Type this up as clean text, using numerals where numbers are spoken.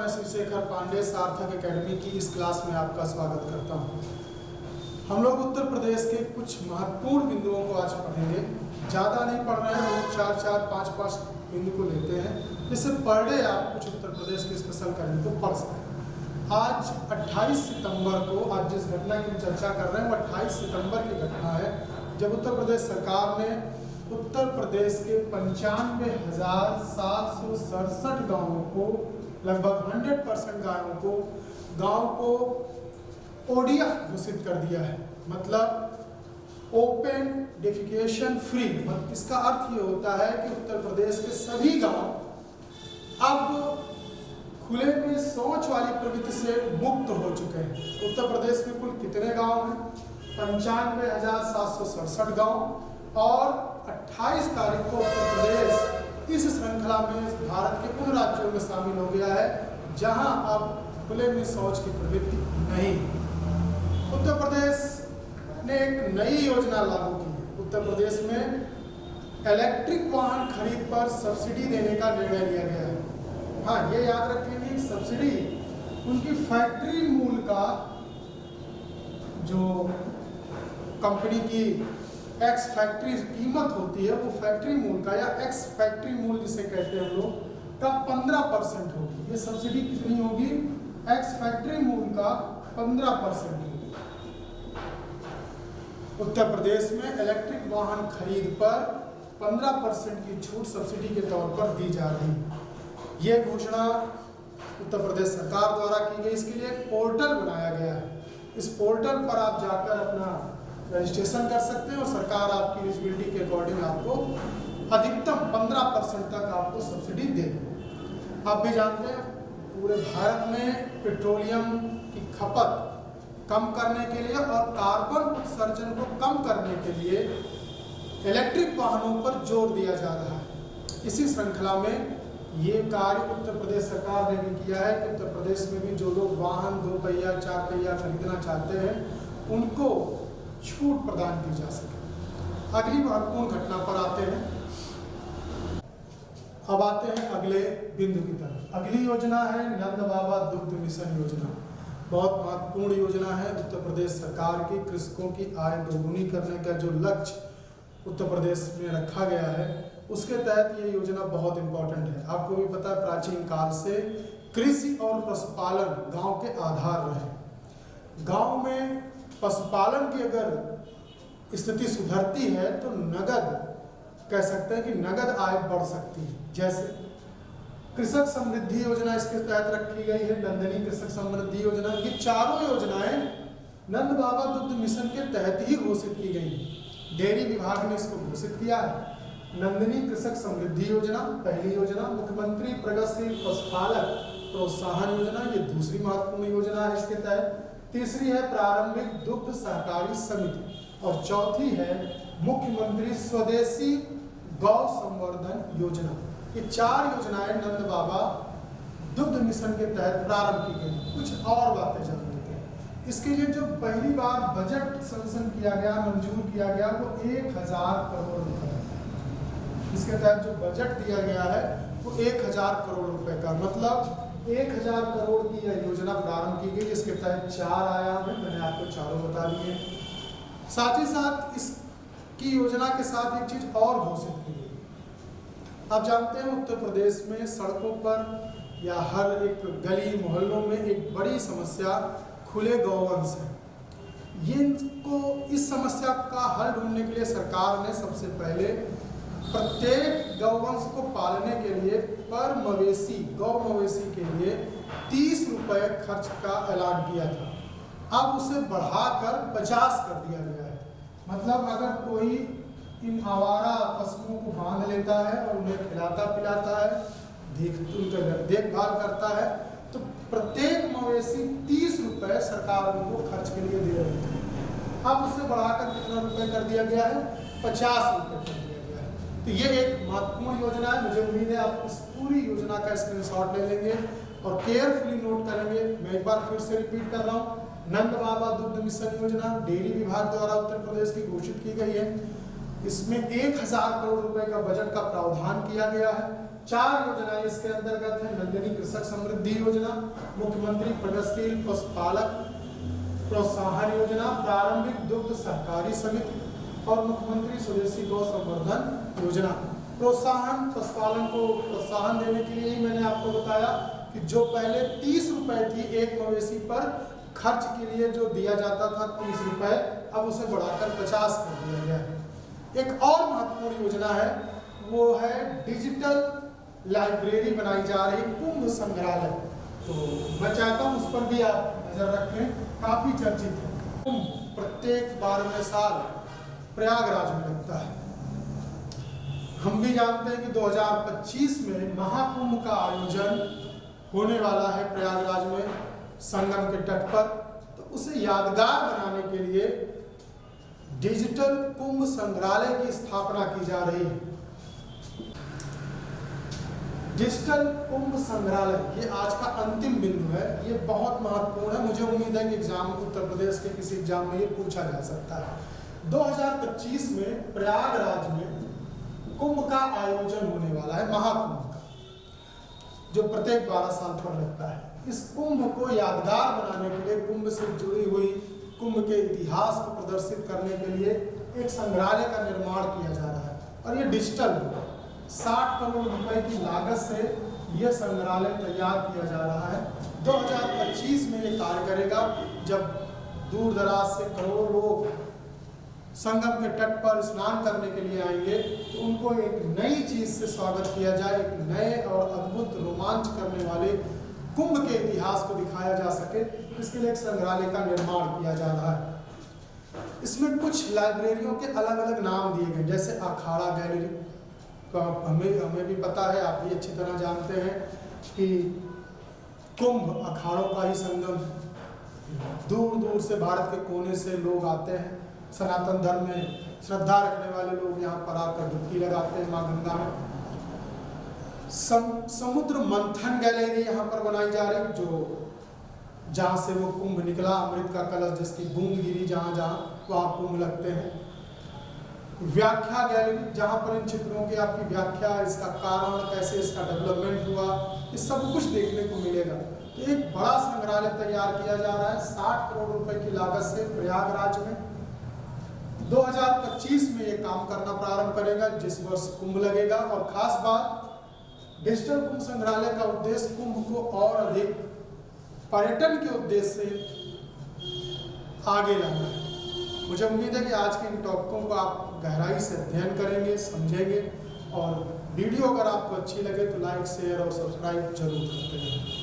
मैं शिवशेखर पांडे सार्थक एकेडमी की इस क्लास में आपका स्वागत करता हूं। हम लोग उत्तर प्रदेश के कुछ महत्वपूर्ण बिंदुओं को आज पढ़ेंगे। ज़्यादा नहीं पढ़ रहे हैं, हम 4-4, 5-5 बिंदु को लेते हैं, जिससे पर डे आप कुछ उत्तर प्रदेश के स्पेशल करेंगे तो पढ़ सकें। आज 28 सितंबर को, आज जिस घटना की हम चर्चा कर रहे हैं वो 28 सितंबर की घटना है, जब उत्तर प्रदेश सरकार ने उत्तर प्रदेश के 95,767 गाँवों को, लगभग 100% गाँव को ODF घोषित कर दिया है। मतलब ओपन डेफिकेशन फ्री। इसका अर्थ ये होता है कि उत्तर प्रदेश के सभी गांव अब खुले में शौच वाली प्रवृत्ति से मुक्त हो चुके हैं। उत्तर प्रदेश में कुल कितने गांव हैं? 95,767 गांव। और 28 तारीख को उत्तर प्रदेश इस श्रृंखला में भारत के उन राज्यों में शामिल हो गया है जहां अब खुले में शौच की प्रवृत्ति नहीं। उत्तर प्रदेश ने एक नई योजना लागू की है। उत्तर प्रदेश में इलेक्ट्रिक वाहन खरीद पर सब्सिडी देने का निर्णय लिया गया है। हाँ, ये याद रखेंगे, सब्सिडी उनकी फैक्ट्री मूल का, जो कंपनी की एक्स फैक्ट्री कीमत होती है, वो फैक्ट्री मूल का या एक्स फैक्ट्री मूल जिसे कहते हैं हम लोग, का 15% होगी। ये सब्सिडी कितनी होगी? एक्स फैक्ट्री मूल का 15% होगी। उत्तर प्रदेश में इलेक्ट्रिक वाहन खरीद पर 15% की छूट सब्सिडी के तौर पर दी जा रही है। ये घोषणा उत्तर प्रदेश सरकार द्वारा की गई। इसके लिए एक पोर्टल बनाया गया है। इस पोर्टल पर आप जाकर अपना रजिस्ट्रेशन कर सकते हैं और सरकार आपकी एलिजिबिलिटी के अकॉर्डिंग आपको अधिकतम 15% तक आपको सब्सिडी देगी। आप भी जानते हैं, पूरे भारत में पेट्रोलियम की खपत कम करने के लिए और कार्बन उत्सर्जन को कम करने के लिए इलेक्ट्रिक वाहनों पर जोर दिया जा रहा है। इसी श्रृंखला में ये कार्य उत्तर प्रदेश सरकार ने भी किया है कि उत्तर प्रदेश में भी जो लोग वाहन 2 पहिया 4 पहिया खरीदना चाहते हैं उनको छूट प्रदान की जा सके। अगली महत्वपूर्ण घटना पर आते हैं। अब आते हैं अगले बिंदु की तरफ। अगली योजना है नंद बाबा दुग्ध मिशन योजना। बहुत महत्वपूर्ण योजना है उत्तर प्रदेश सरकार की। कृषकों की आय दोगुनी करने का जो लक्ष्य उत्तर प्रदेश में रखा गया है, उसके तहत ये योजना बहुत इंपॉर्टेंट है। आपको भी पता है, प्राचीन काल से कृषि और पशुपालन गांव के आधार रहे। गांव में पशुपालन की अगर स्थिति सुधरती है तो नगद, कह सकते हैं कि नगद आय बढ़ सकती है। जैसे कृषक समृद्धि योजना इसके तहत रखी गई है, नंदनी कृषक समृद्धि योजना। ये चारों योजनाएं नंद बाबा दुग्ध मिशन के तहत ही घोषित की गई हैं। डेयरी विभाग ने इसको घोषित किया है। नंदनी कृषक समृद्धि योजना पहली योजना, मुख्यमंत्री प्रगतिशील पशुपालक प्रोत्साहन योजना ये दूसरी महत्वपूर्ण योजना है इसके तहत। तीसरी है प्रारंभिक दुग्ध सहकारी समिति और चौथी है मुख्यमंत्री स्वदेशी गौ संवर्धन योजना। ये 4 योजनाएं नंद बाबा दुग्ध मिशन के तहत प्रारंभ की गई। कुछ और बातें जान लेते हैं। इसके लिए जो पहली बार बजट सैंक्शन किया गया, मंजूर किया गया, वो 1000 करोड़ रुपए। इसके तहत जो बजट दिया गया है वो 1000 करोड़ रुपए का, मतलब 1000 करोड़ की यह योजना प्रारंभ की गई, जिसके तहत 4 आयाम है। मैंने आपको चारों बता दिए। साथ ही साथ इसकी योजना के साथ एक चीज और घोषित की गई। आप जानते हैं उत्तर प्रदेश में सड़कों पर या हर एक गली मोहल्लों में एक बड़ी समस्या खुले गौवंश है। इनको, इस समस्या का हल ढूंढने के लिए सरकार ने सबसे पहले प्रत्येक गौवंश को पालने के लिए पर मवेशी, गौ मवेशी के लिए 30 रुपए खर्च का ऐलान किया था। अब उसे बढ़ाकर 50 कर दिया गया है। मतलब अगर कोई इन आवारा पशुओं को बांध लेता है और उन्हें खिलाता पिलाता है, उनका देखभाल करता है, तो प्रत्येक मवेशी 30 रुपए सरकार उनको खर्च के लिए दे रही है। अब उसे बढ़ाकर कितना रुपए कर दिया गया है? 50 रुपए कर दिया गया है। तो ये एक महत्वपूर्ण योजना है। मुझे उम्मीद है आप इस पूरी योजना का स्क्रीनशॉट ले लेंगे और केयरफुली नोट करेंगे। मैं एक बार फिर से रिपीट कर रहा हूँ, नंद बाबा दुग्ध मिशन योजना डेयरी विभाग द्वारा उत्तर प्रदेश की घोषित की गई है। इसमें 1000 करोड़ रुपए का बजट का प्रावधान किया गया है। 4 योजनाएं इसके अंतर्गत है। नंदिनी कृषक समृद्धि योजना, मुख्यमंत्री प्रगतिशील पशुपालक प्रोत्साहन योजना, प्रारंभिक दुग्ध सहकारी समिति और मुख्यमंत्री स्वदेशी गौ संवर्धन योजना। प्रोत्साहन, पशुपालन को प्रोत्साहन देने के लिए ही मैंने आपको बताया कि जो पहले 30 रुपए थी एक मवेशी पर खर्च के लिए जो दिया जाता था 30 रुपए, अब उसे बढ़ाकर 50 कर दिया गया है। एक और महत्वपूर्ण योजना है, वो है डिजिटल लाइब्रेरी बनाई जा रही कुंभ संग्रहालय। तो मैं चाहता हूँ उस पर भी आप नजर रखें, काफी चर्चित है। कुंभ प्रत्येक 12वें साल प्रयागराज में लगता है। हम भी जानते हैं कि 2025 में महाकुंभ का आयोजन होने वाला है प्रयागराज में, संगम के तट पर। तो उसे यादगार बनाने के लिए डिजिटल कुंभ संग्रहालय की स्थापना की जा रही है। डिजिटल कुंभ संग्रहालय ये आज का अंतिम बिंदु है, ये बहुत महत्वपूर्ण है। मुझे उम्मीद है कि एग्जाम उत्तर प्रदेश के किसी एग्जाम में ये पूछा जा सकता है। 2025 में प्रयागराज में कुंभ का आयोजन होने वाला है, महाकुंभ का, जो प्रत्येक 12 साल पर लगता है। इस कुंभ को यादगार बनाने के लिए, कुंभ से जुड़ी हुई कुंभ के इतिहास को प्रदर्शित करने के लिए एक संग्रहालय का निर्माण किया जा रहा है और ये डिजिटल 60 करोड़ रुपए की लागत से यह संग्रहालय तैयार किया जा रहा है। 2025 में ये कार्य करेगा, जब दूर दराज से करोड़ों लोग संगम के तट पर स्नान करने के लिए आएंगे तो उनको एक नई चीज से स्वागत किया जाए, एक नए और अद्भुत रोमांच करने वाले कुंभ के इतिहास को दिखाया जा सके। इसके लिए एक संग्रहालय का निर्माण किया जा रहा है। इसमें कुछ लाइब्रेरियों के अलग अलग नाम दिए गए, जैसे अखाड़ा गैलरी का हमें भी पता है, आप भी अच्छी तरह जानते हैं कि कुंभ अखाड़ों का ही संगम, दूर दूर से भारत के कोने से लोग आते हैं। सनातन धर्म में श्रद्धा रखने वाले लोग यहाँ पर आकर डुबकी लगाते हैं माँ गंगा में। समुद्र मंथन गैलरी यहाँ पर बनाई जा रही, जो जहाँ से वो कुंभ निकला, अमृत का कलश जिसकी बूंद गिरी जहाँ जहाँ वहाँ कुंभ लगते हैं। व्याख्या गैलरी, जहाँ पर इन चित्रों की आपकी व्याख्या, इसका कारण, कैसे इसका डेवलपमेंट हुआ, इस सब कुछ देखने को मिलेगा। तो एक बड़ा संग्रहालय तैयार किया जा रहा है 60 करोड़ रुपए की लागत से प्रयागराज में। 2025 में ये काम करना प्रारंभ करेगा, जिस वर्ष कुंभ लगेगा। और खास बात, डिजिटल कुंभ संग्रहालय का उद्देश्य कुंभ को और अधिक पर्यटन के उद्देश्य से आगे लाना है। मुझे उम्मीद है कि आज के इन टॉपिकों को आप गहराई से अध्ययन करेंगे, समझेंगे, और वीडियो अगर आपको अच्छी लगे तो लाइक, शेयर और सब्सक्राइब जरूर करते रहें।